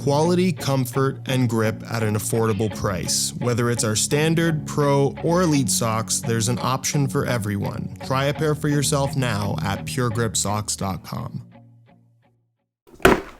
Quality, comfort, and grip at an affordable price. Whether it's our standard, pro, or elite socks, there's an option for everyone. Try a pair for yourself now at puregripsocks.com.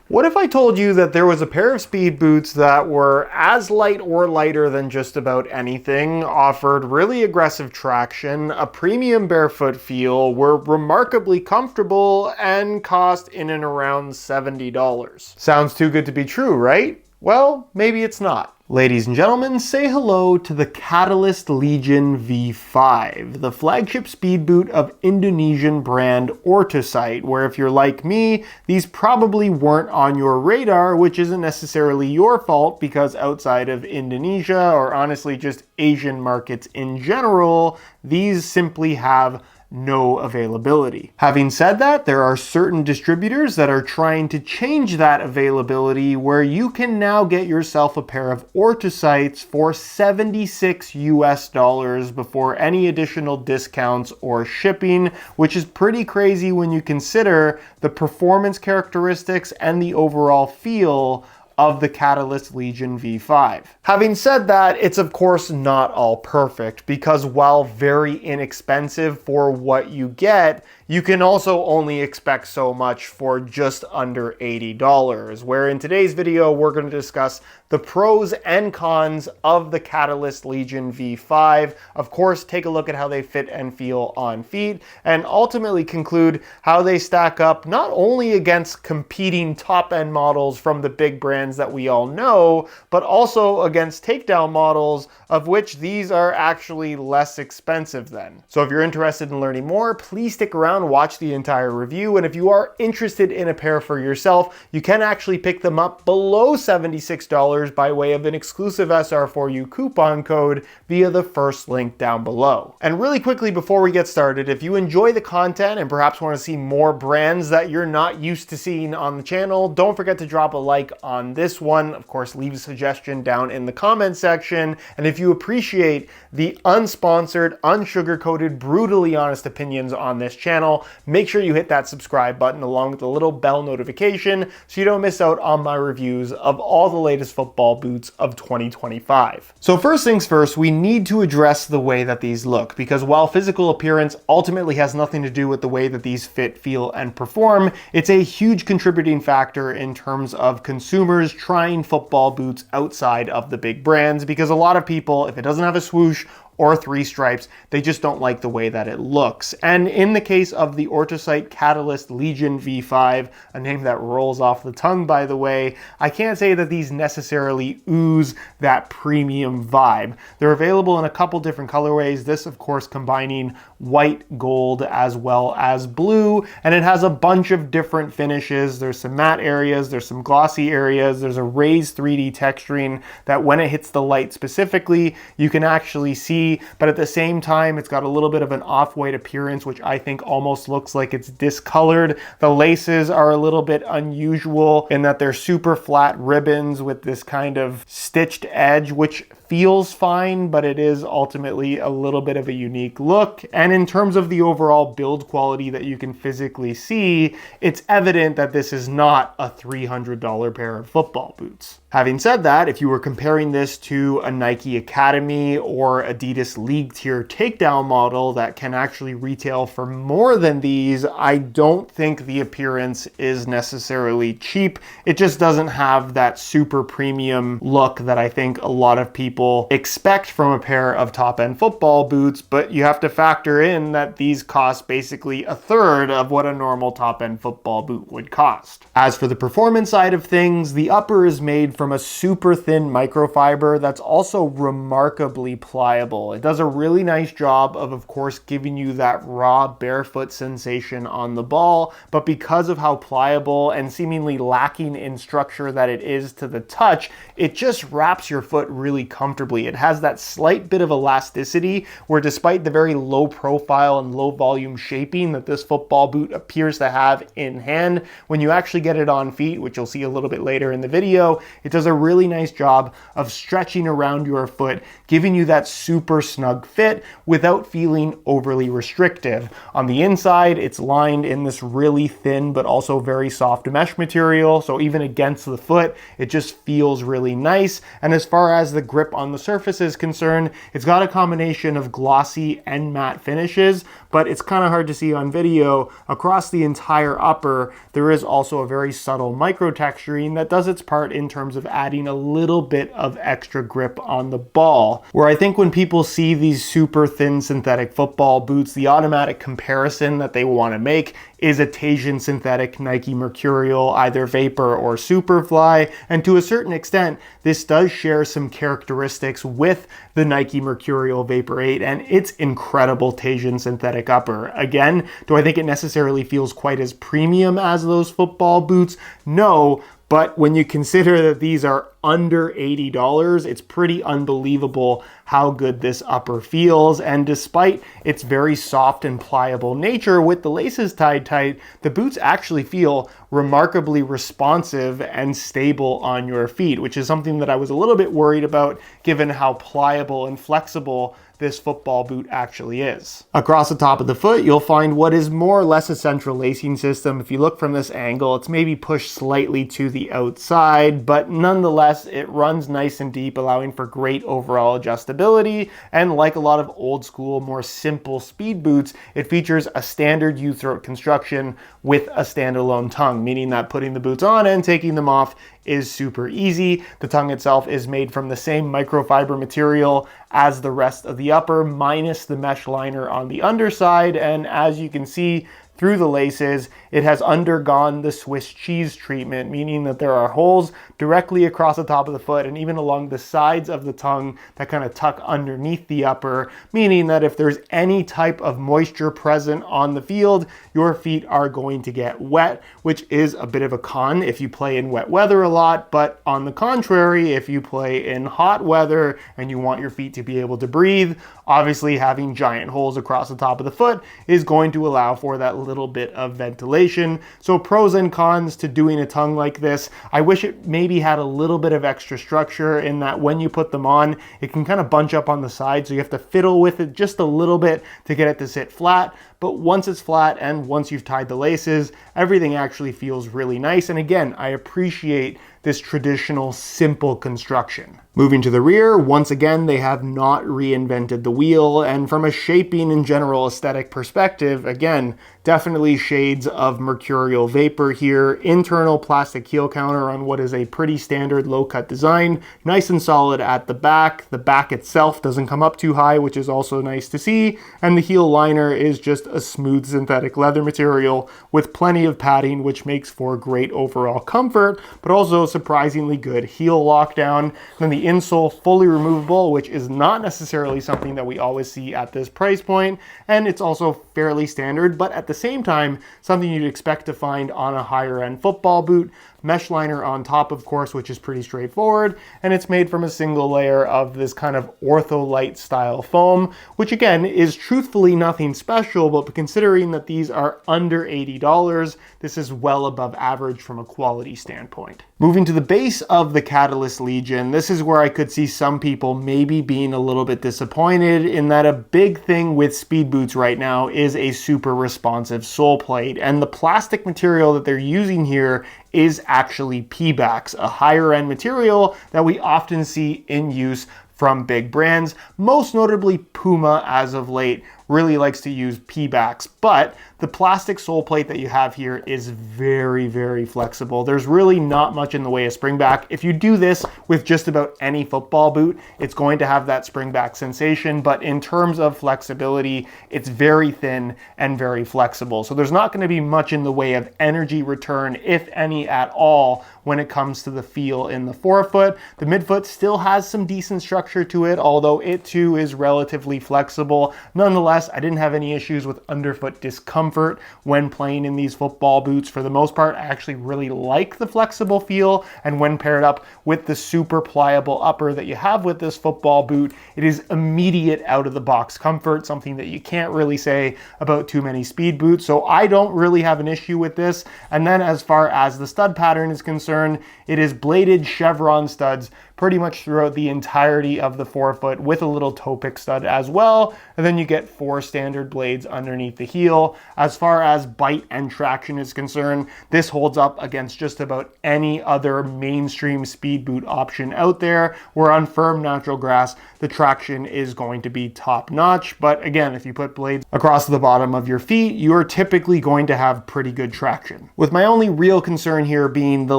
What if I told you that there was a pair of speed boots that were as light or lighter than just about anything, offered really aggressive traction, a premium barefoot feel, were remarkably comfortable, and cost in and around $70? Sounds too good to be true, right? Well, maybe it's not. Ladies and gentlemen, say hello to the Catalyst Legion V5, the flagship speed boot of Indonesian brand Ortuseight, where if you're like me, these probably weren't on your radar, which isn't necessarily your fault because outside of Indonesia, or honestly just Asian markets in general, these simply have no availability. Having said that, there are certain distributors that are trying to change that availability where you can now get yourself a pair of Ortuseights for $76 US before any additional discounts or shipping, which is pretty crazy when you consider the performance characteristics and the overall feel of the Catalyst Legion V5. Having said that, it's of course not all perfect because while very inexpensive for what you get, you can also only expect so much for just under $80, where in today's video, we're going to discuss the pros and cons of the Catalyst Legion V5, of course, take a look at how they fit and feel on feet, and ultimately conclude how they stack up not only against competing top-end models from the big brands that we all know, but also against takedown models, of which these are actually less expensive than. So if you're interested in learning more, please stick around, watch the entire review, and if you are interested in a pair for yourself, you can actually pick them up below $76 by way of an exclusive SR4U coupon code via the first link down below. And really quickly before we get started, if you enjoy the content and perhaps want to see more brands that you're not used to seeing on the channel, don't forget to drop a like on this one. Of course, leave a suggestion down in the comment section. And if you appreciate the unsponsored, unsugar-coated, brutally honest opinions on this channel, make sure you hit that subscribe button along with the little bell notification so you don't miss out on my reviews of all the latest football boots of 2025. So first things first, we need to address the way that these look, because while physical appearance ultimately has nothing to do with the way that these fit, feel, and perform, it's a huge contributing factor in terms of consumers trying football boots outside of the big brands, because a lot of people, if it doesn't have a swoosh or 3 stripes, they just don't like the way that it looks. And in the case of the Ortuseight Catalyst Legion V5, a name that rolls off the tongue by the way, I can't say that these necessarily ooze that premium vibe. They're available in a couple different colorways, this of course combining white, gold, as well as blue, and it has a bunch of different finishes. There's some matte areas, there's some glossy areas, there's a raised 3D texturing that when it hits the light specifically, you can actually see, but at the same time, it's got a little bit of an off-white appearance, which I think almost looks like it's discolored. The laces are a little bit unusual in that they're super flat ribbons with this kind of stitched edge, which feels fine, but it is ultimately a little bit of a unique look. And in terms of the overall build quality that you can physically see, it's evident that this is not a $300 pair of football boots. Having said that, if you were comparing this to a Nike Academy or Adidas League Tier takedown model that can actually retail for more than these, I don't think the appearance is necessarily cheap. It just doesn't have that super premium look that I think a lot of people expect from a pair of top-end football boots, but you have to factor in that these cost basically a third of what a normal top-end football boot would cost. As for the performance side of things, the upper is made from a super thin microfiber that's also remarkably pliable. It does a really nice job of course, giving you that raw barefoot sensation on the ball, but because of how pliable and seemingly lacking in structure that it is to the touch, it just wraps your foot really comfortably comfortably. It has that slight bit of elasticity where, despite the very low profile and low volume shaping that this football boot appears to have in hand, when you actually get it on feet, which you'll see a little bit later in the video, it does a really nice job of stretching around your foot, giving you that super snug fit without feeling overly restrictive. On the inside, it's lined in this really thin but also very soft mesh material, so even against the foot, it just feels really nice. And as far as the grip on the surface is concerned, it's got a combination of glossy and matte finishes, but it's kind of hard to see on video. Across the entire upper, there is also a very subtle micro texturing that does its part in terms of adding a little bit of extra grip on the ball. Where I think when people see these super thin synthetic football boots, the automatic comparison that they want to make is a Tahitian synthetic Nike Mercurial, either Vapor or Superfly, and to a certain extent, this does share some characteristics with the Nike Mercurial Vapor 8 and its incredible Tahitian synthetic upper. Again, do I think it necessarily feels quite as premium as those football boots? No, but when you consider that these are under $80, it's pretty unbelievable how good this upper feels. And despite its very soft and pliable nature with the laces tied tight, the boots actually feel remarkably responsive and stable on your feet, which is something that I was a little bit worried about given how pliable and flexible this football boot actually is. Across the top of the foot, you'll find what is more or less a central lacing system. If you look from this angle, it's maybe pushed slightly to the outside, but nonetheless, it runs nice and deep, allowing for great overall adjustability. And like a lot of old school, more simple speed boots, it features a standard U-throat construction with a standalone tongue, meaning that putting the boots on and taking them off is super easy. The tongue itself is made from the same microfiber material as the rest of the upper, minus the mesh liner on the underside. And as you can see through the laces, it has undergone the Swiss cheese treatment, meaning that there are holes directly across the top of the foot and even along the sides of the tongue that kind of tuck underneath the upper, meaning that if there's any type of moisture present on the field, your feet are going to get wet, which is a bit of a con if you play in wet weather a lot. But on the contrary, if you play in hot weather and you want your feet to be able to breathe, obviously having giant holes across the top of the foot is going to allow for that little bit of ventilation. So pros and cons to doing a tongue like this. I wish it maybe had a little bit of extra structure in that when you put them on, it can kind of bunch up on the side, so you have to fiddle with it just a little bit to get it to sit flat. But once it's flat and once you've tied the laces, everything actually feels really nice. And again, I appreciate this traditional simple construction. Moving to the rear, once again, they have not reinvented the wheel, and from a shaping and general aesthetic perspective, again, definitely shades of Mercurial Vapor here. Internal plastic heel counter on what is a pretty standard low-cut design, nice and solid at the back. The back itself doesn't come up too high, which is also nice to see, and the heel liner is just a smooth synthetic leather material with plenty of padding, which makes for great overall comfort, but also surprisingly good heel lockdown. Then the insole fully removable, which is not necessarily something that we always see at this price point, and it's also fairly standard, but at the same time, something you'd expect to find on a higher end football boot. Mesh liner on top, of course, which is pretty straightforward, and it's made from a single layer of this kind of Ortholite style foam, which again is truthfully nothing special, but considering that these are under $80, this is well above average from a quality standpoint. Moving to the base of the Catalyst Legion, this is where I could see some people maybe being a little bit disappointed in that a big thing with speed boots right now is a super responsive sole plate, and the plastic material that they're using here is actually Pebax, a higher end material that we often see in use from big brands. Most notably Puma as of late really likes to use Pebax, but the plastic sole plate that you have here is very, very flexible. There's really not much in the way of springback. If you do this with just about any football boot, it's going to have that springback sensation, but in terms of flexibility, it's very thin and very flexible. So there's not going to be much in the way of energy return, if any at all, when it comes to the feel in the forefoot. The midfoot still has some decent structure to it, although it too is relatively flexible. Nonetheless, nonetheless, I didn't have any issues with underfoot discomfort when playing in these football boots. For the most part, I actually really like the flexible feel, and when paired up with the super pliable upper that you have with this football boot, it is immediate out of the box comfort, something that you can't really say about too many speed boots. So I don't really have an issue with this. And then as far as the stud pattern is concerned, it is bladed chevron studs pretty much throughout the entirety of the forefoot with a little toe pick stud as well. And then you get 4 standard blades underneath the heel. As far as bite and traction is concerned, this holds up against just about any other mainstream speed boot option out there, where on firm natural grass, the traction is going to be top notch. But again, if you put blades across the bottom of your feet, you are typically going to have pretty good traction. With my only real concern here being the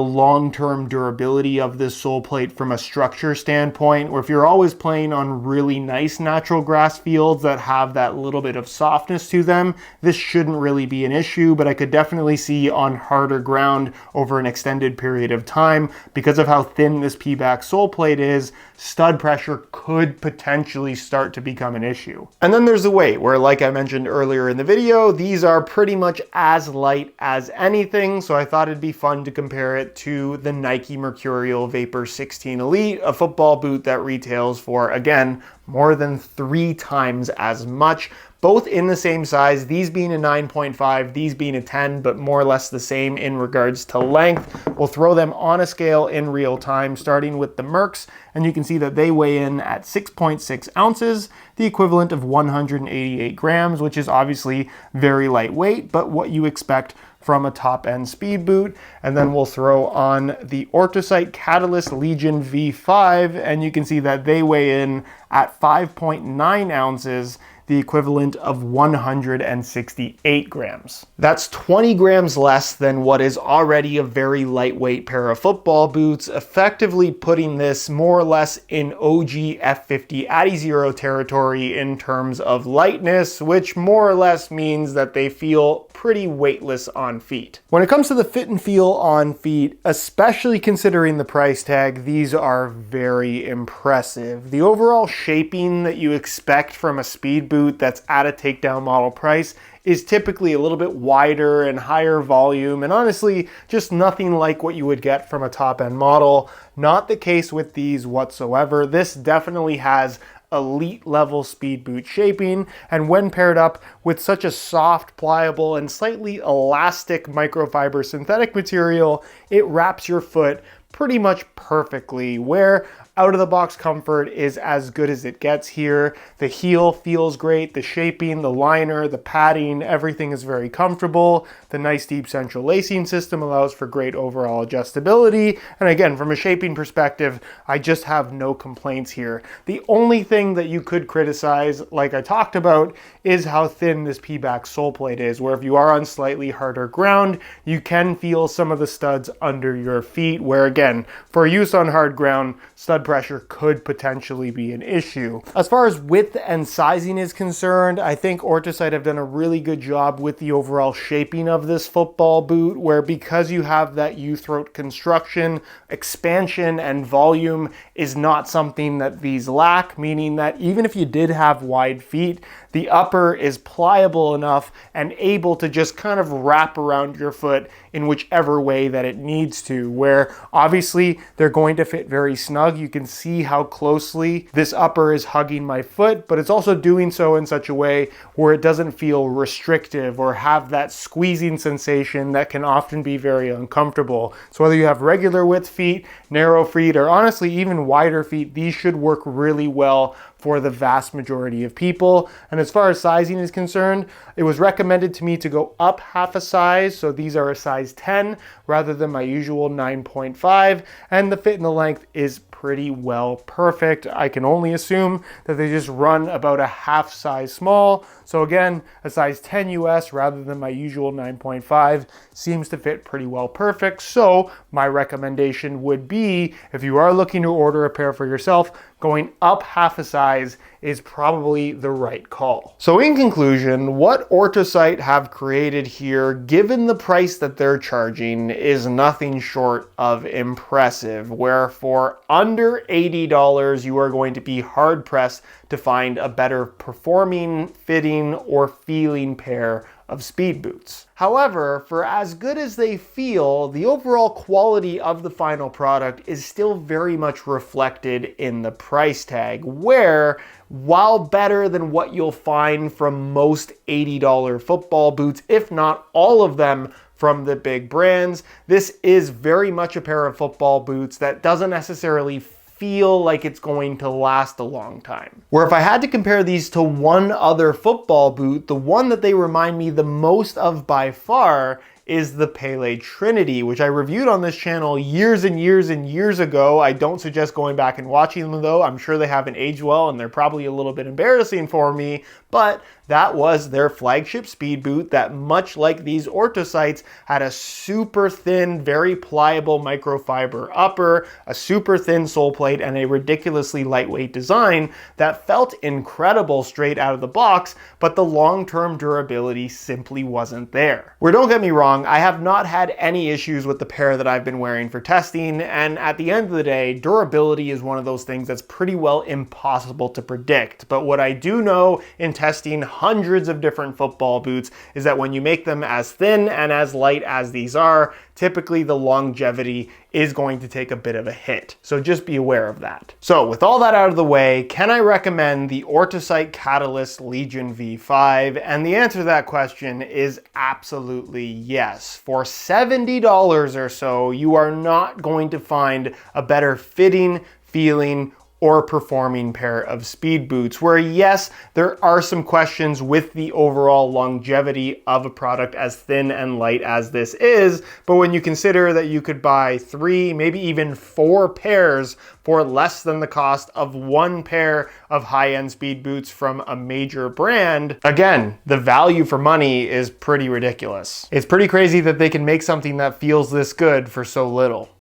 long-term durability of this Soleplate from a structure standpoint, or if you're always playing on really nice natural grass fields that have that little bit of softness to them, this shouldn't really be an issue. But I could definitely see on harder ground over an extended period of time, because of how thin this P-back Soleplate is, stud pressure could potentially start to become an issue. And then there's the weight, where, like I mentioned earlier in the video, these are pretty much as light as anything. So I thought it'd be fun to compare it to the Nike Mercurial Vapor 16 Elite, a football boot that retails for, again, more than 3 times as much, both in the same size, these being a 9.5, these being a 10, but more or less the same in regards to length. We'll throw them on a scale in real time, starting with the Mercs, and you can see that they weigh in at 6.6 ounces, the equivalent of 188 grams, which is obviously very lightweight, but what you expect from a top-end speed boot. And then we'll throw on the Ortuseight Catalyst Legion V5, and you can see that they weigh in at 5.9 ounces, the equivalent of 168 grams. That's 20 grams less than what is already a very lightweight pair of football boots, effectively putting this more or less in OG F50 Adizero territory in terms of lightness, which more or less means that they feel pretty weightless on feet. When it comes to the fit and feel on feet, especially considering the price tag, these are very impressive. The overall shaping that you expect from a speed boot that's at a takedown model price is typically a little bit wider and higher volume, and honestly, just nothing like what you would get from a top-end model. Not the case with these whatsoever. This definitely has elite level speed boot shaping, and when paired up with such a soft, pliable, and slightly elastic microfiber synthetic material, it wraps your foot pretty much perfectly, where out of the box comfort is as good as it gets here. The heel feels great, the shaping, the liner, the padding, everything is very comfortable. The nice deep central lacing system allows for great overall adjustability. And again, from a shaping perspective, I just have no complaints here. The only thing that you could criticize, like I talked about, is how thin this P-back Soleplate is, where if you are on slightly harder ground, you can feel some of the studs under your feet, where again, for use on hard ground, stud pressure could potentially be an issue. As far as width and sizing is concerned, I think Ortuseight have done a really good job with the overall shaping of this football boot, where because you have that U-throat construction, expansion and volume is not something that these lack, meaning that even if you did have wide feet, the upper is pliable enough and able to just kind of wrap around your foot in whichever way that it needs to, where obviously they're going to fit very snug. You can see how closely this upper is hugging my foot, but it's also doing so in such a way where it doesn't feel restrictive or have that squeezing sensation that can often be very uncomfortable. So whether you have regular width feet, narrow feet, or honestly even wider feet, these should work really well for the vast majority of people. And as far as sizing is concerned, it was recommended to me to go up half a size. So these are a size 10 rather than my usual 9.5. And the fit and the length is pretty well perfect. I can only assume that they just run about a half size small. So again, a size 10 US rather than my usual 9.5 seems to fit pretty well perfect. So my recommendation would be, if you are looking to order a pair for yourself, going up half a size is probably the right call. So in conclusion, what Ortuseight have created here, given the price that they're charging, is nothing short of impressive, where for under under $80, you are going to be hard pressed to find a better performing, fitting, or feeling pair of speed boots. However, for as good as they feel, the overall quality of the final product is still very much reflected in the price tag, where while better than what you'll find from most $80 football boots, if not all of them from the big brands, this is very much a pair of football boots that doesn't necessarily feel like it's going to last a long time. Where if I had to compare these to one other football boot, the one that they remind me the most of by far is the Pele Trinity, which I reviewed on this channel years and years and years ago. I don't suggest going back and watching them though. I'm sure they haven't aged well and they're probably a little bit embarrassing for me, but that was their flagship speed boot that, much like these Ortuseights, had a super thin, very pliable microfiber upper, a super thin sole plate, and a ridiculously lightweight design that felt incredible straight out of the box, but the long-term durability simply wasn't there. Where don't get me wrong, I have not had any issues with the pair that I've been wearing for testing, and at the end of the day, durability is one of those things that's pretty well impossible to predict. But what I do know in testing hundreds of different football boots is that when you make them as thin and as light as these are, typically the longevity is going to take a bit of a hit. So just be aware of that. So with all that out of the way, can I recommend the Ortuseight Catalyst Legion V5? And the answer to that question is absolutely yes. For $70 or so, you are not going to find a better fitting, feeling, or performing pair of speed boots, where yes, there are some questions with the overall longevity of a product as thin and light as this is, but when you consider that you could buy 3, maybe even 4 pairs for less than the cost of 1 pair of high-end speed boots from a major brand, again, the value for money is pretty ridiculous. It's pretty crazy that they can make something that feels this good for so little.